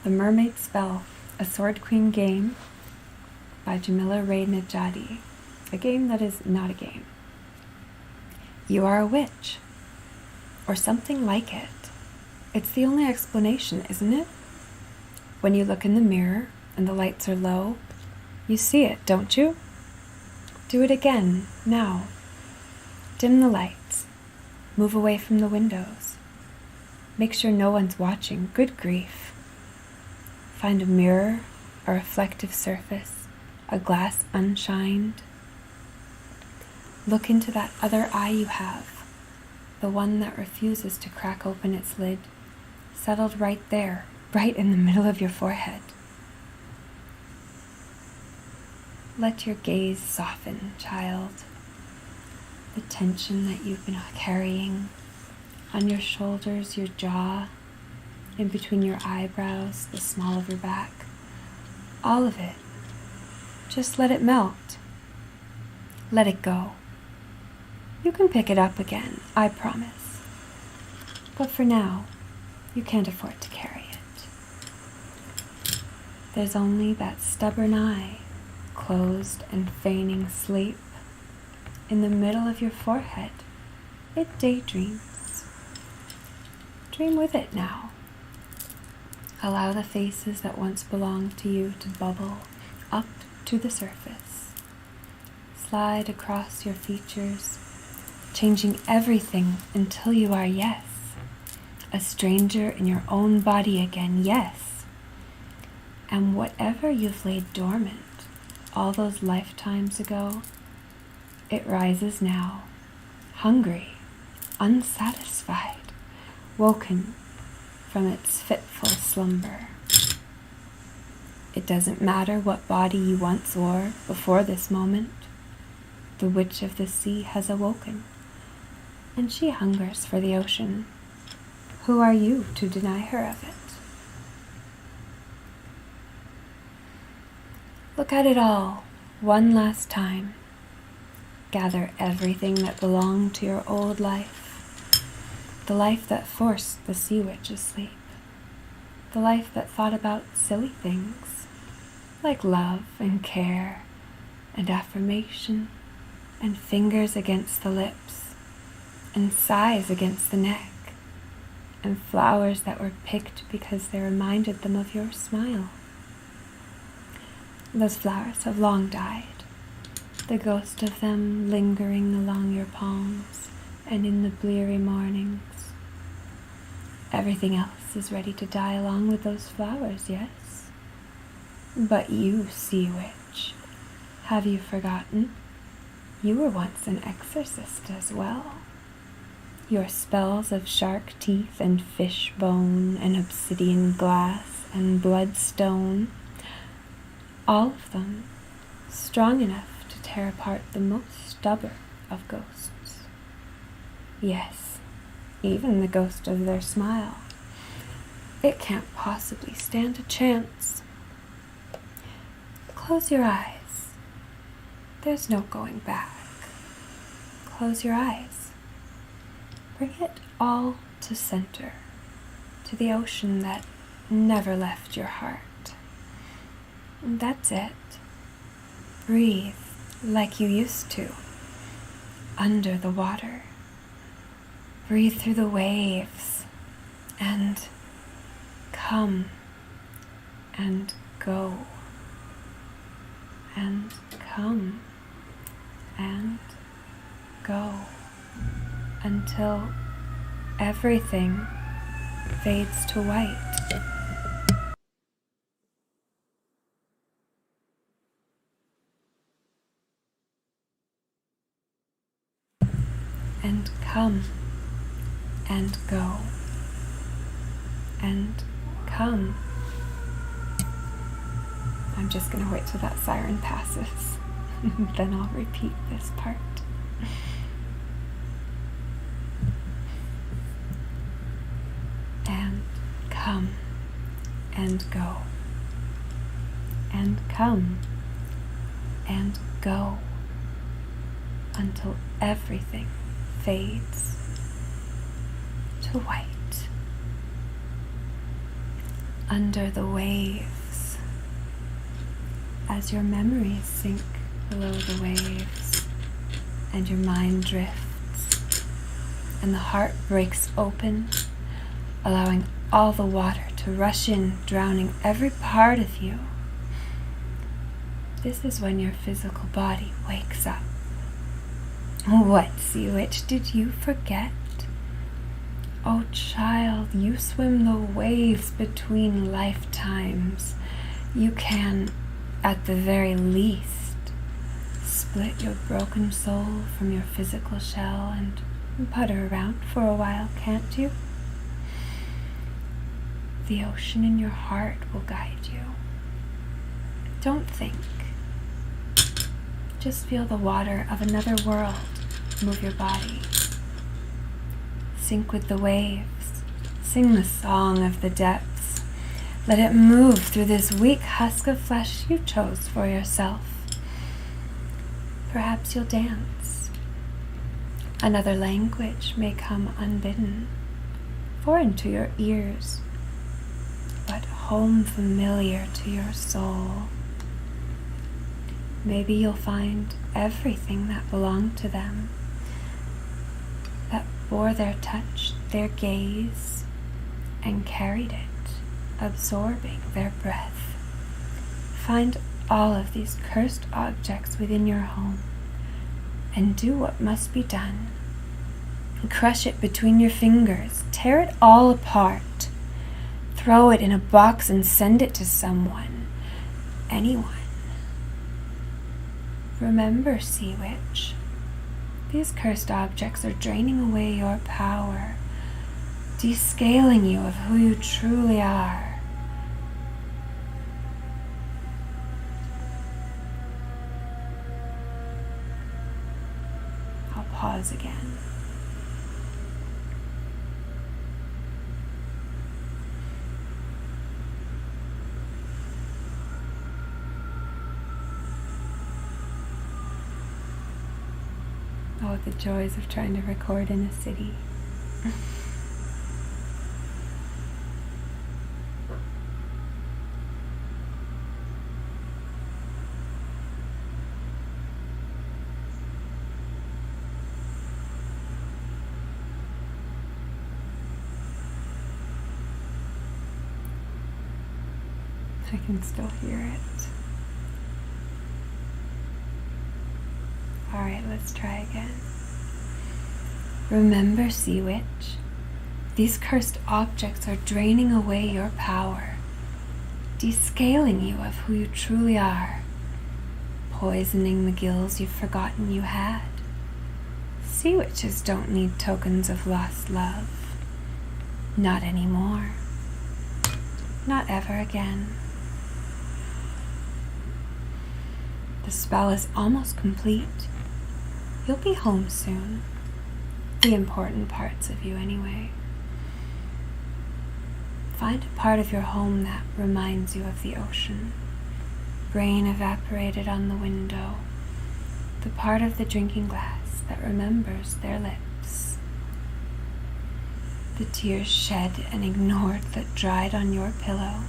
The Mermaid Spell, a Sword Queen game by Rae Nedjadi, a game that is not a game. You are a witch, or something like it. It's the only explanation, isn't it? When you look in the mirror and the lights are low, you see it, don't you? Do it again, now. Dim the lights. Move away from the windows. Make sure no one's watching. Good grief. Find a mirror, a reflective surface, a glass unshined. Look into that other eye you have, the one that refuses to crack open its lid, settled right there, right in the middle of your forehead. Let your gaze soften, child. The tension that you've been carrying on your shoulders, your jaw, in between your eyebrows, the small of your back, all of it. Just let it melt. Let it go. You can pick it up again, I promise. But for now, you can't afford to carry it. There's only that stubborn eye, closed and feigning sleep, in the middle of your forehead. It daydreams. Dream with it now. Allow the faces that once belonged to you to bubble up to the surface. Slide across your features, changing everything until you are, yes, a stranger in your own body again, yes. And whatever you've laid dormant all those lifetimes ago, it rises now, hungry, unsatisfied, woken from its fitful slumber. It doesn't matter what body you once wore before this moment. The witch of the sea has awoken, and she hungers for the ocean. Who are you to deny her of it? Look at it all, one last time. Gather everything that belonged to your old life, the life that forced the sea witch asleep, the life that thought about silly things, like love and care and affirmation and fingers against the lips and sighs against the neck and flowers that were picked because they reminded them of your smile. Those flowers have long died, the ghost of them lingering along your palms and in the bleary mornings. Everything else is ready to die along with those flowers, yes? But you, sea witch, have you forgotten? You were once an exorcist as well. Your spells of shark teeth and fish bone and obsidian glass and bloodstone, all of them strong enough to tear apart the most stubborn of ghosts. Yes, even the ghost of their smile. It can't possibly stand a chance. Close your eyes. There's no going back. Close your eyes. Bring it all to center, to the ocean that never left your heart. That's it. Breathe like you used to, under the water. Breathe through the waves, and come and go, and come and go, until everything fades to white. And come and go and come. I'm just going to wait till that siren passes, then I'll repeat this part. And come and go and come and go until everything fades to white. under the waves as your memories sink below the waves and your mind drifts and the heart breaks open, allowing all the water to rush in, drowning every part of you. This is when your physical body wakes up. What, sea witch, did you forget? Oh child, you swim the waves between lifetimes. You can, at the very least, split your broken soul from your physical shell and putter around for a while, can't you? The ocean in your heart will guide you. Don't think. Just feel the water of another world move your body. Sink with the waves. Sing the song of the depths. Let it move through this weak husk of flesh you chose for yourself. Perhaps you'll dance. Another language may come unbidden, foreign to your ears, but home familiar to your soul. Maybe you'll find everything that belonged to them, that bore their touch, their gaze, and carried it, absorbing their breath. Find all of these cursed objects within your home and do what must be done. Crush it between your fingers, tear it all apart, throw it in a box and send it to someone, anyone. Remember, sea witch, these cursed objects are draining away your power, descaling you of who you truly are. I'll pause again. Oh, the joys of trying to record in a city. I can still hear it. Alright, let's try again. Remember, sea witch, these cursed objects are draining away your power, descaling you of who you truly are, poisoning the gills you've forgotten you had. Sea witches don't need tokens of lost love. Not anymore. Not ever again. The spell is almost complete. You'll be home soon. The important parts of you, anyway. Find a part of your home that reminds you of the ocean. Rain evaporated on the window. The part of the drinking glass that remembers their lips. The tears shed and ignored that dried on your pillow.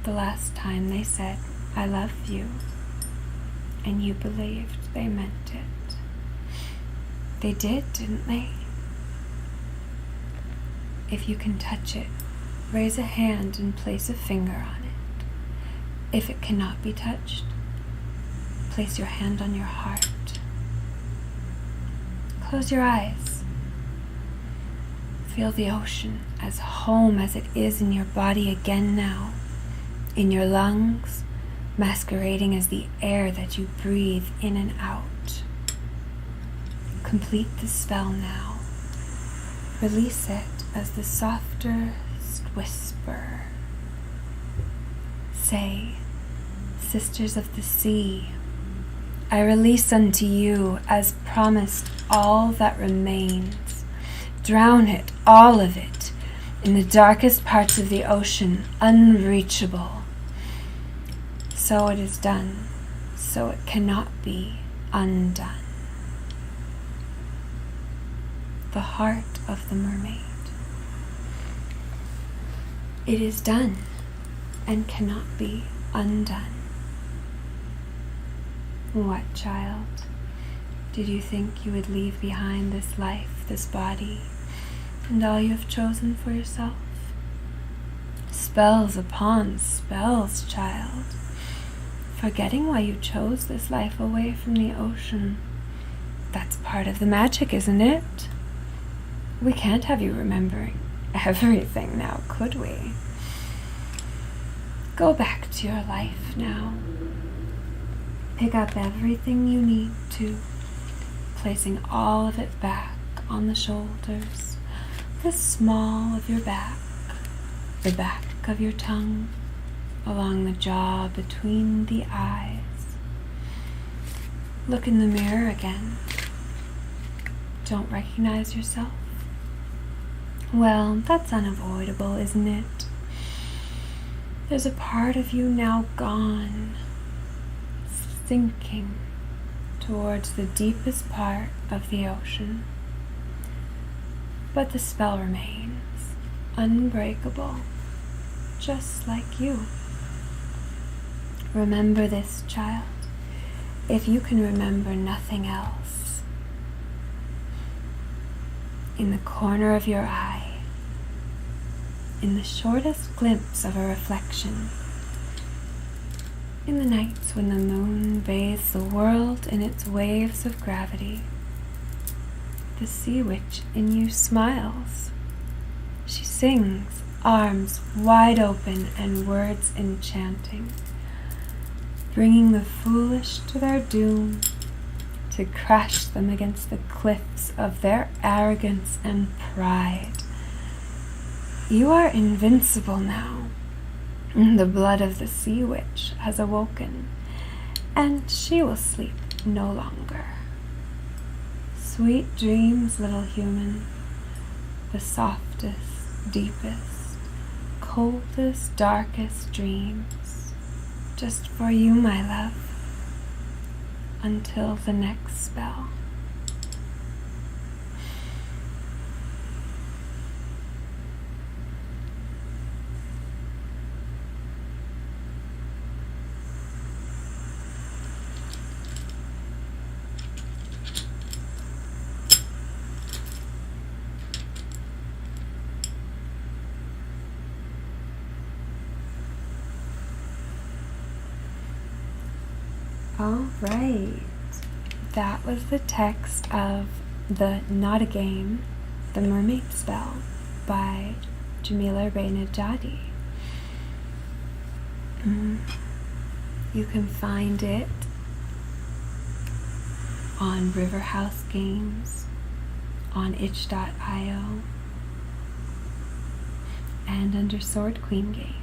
The last time they said, "I love you," and you believed they meant it. They did, didn't they? If you can touch it, raise a hand and place a finger on it. If it cannot be touched, place your hand on your heart. Close your eyes. Feel the ocean as home as it is in your body again now. In your lungs, masquerading as the air that you breathe in and out. Complete the spell now. Release it as the softest whisper. Say, sisters of the sea, I release unto you, as promised, all that remains. Drown it, all of it, in the darkest parts of the ocean, unreachable. So it is done, so it cannot be undone. The heart of the mermaid. It is done and cannot be undone. What, child? Did you think you would leave behind this life, this body, and all you have chosen for yourself? Spells upon spells, child. Forgetting why you chose this life away from the ocean. That's part of the magic, isn't it? We can't have you remembering everything now, could we? Go back to your life now. Pick up everything you need to, placing all of it back on the shoulders, the small of your back, the back of your tongue, along the jaw between the eyes. Look in the mirror again. Don't recognize yourself? Well, that's unavoidable, isn't it? There's a part of you now gone, sinking towards the deepest part of the ocean. But the spell remains, unbreakable, just like you. Remember this, child, if you can remember nothing else. In the corner of your eye, in the shortest glimpse of a reflection, in the nights when the moon bathes the world in its waves of gravity, the sea witch in you smiles. She sings, arms wide open and words enchanting, bringing the foolish to their doom, to crash them against the cliffs of their arrogance and pride. You are invincible now. The blood of the sea witch has awoken, and she will sleep no longer. Sweet dreams, little human, the softest, deepest, coldest, darkest dreams, just for you, my love, until the next spell. All right, that was the text of the Not a Game, the Mermaid Spell by Rae Nedjadi. You can find it on River House Games, on itch.io, and under Sword Queen Games.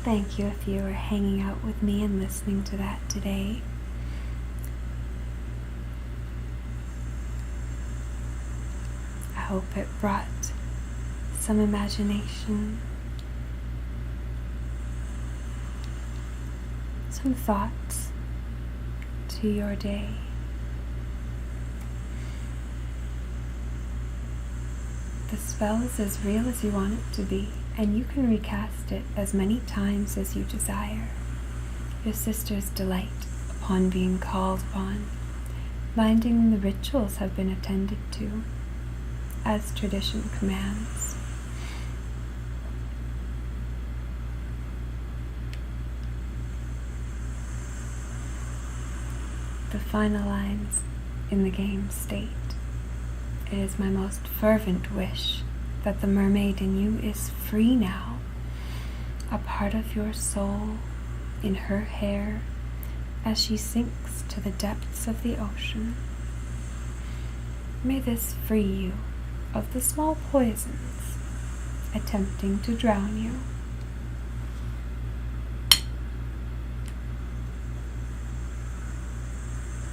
Thank you if you are hanging out with me and listening to that today. I hope it brought some imagination, some thoughts to your day. The spell is as real as you want it to be, and you can recast it as many times as you desire. Your sisters delight upon being called upon, minding the rituals have been attended to, as tradition commands. The final lines in the game state, "It is my most fervent wish that the mermaid in you is free now, a part of your soul in her hair as she sinks to the depths of the ocean. May this free you of the small poisons attempting to drown you.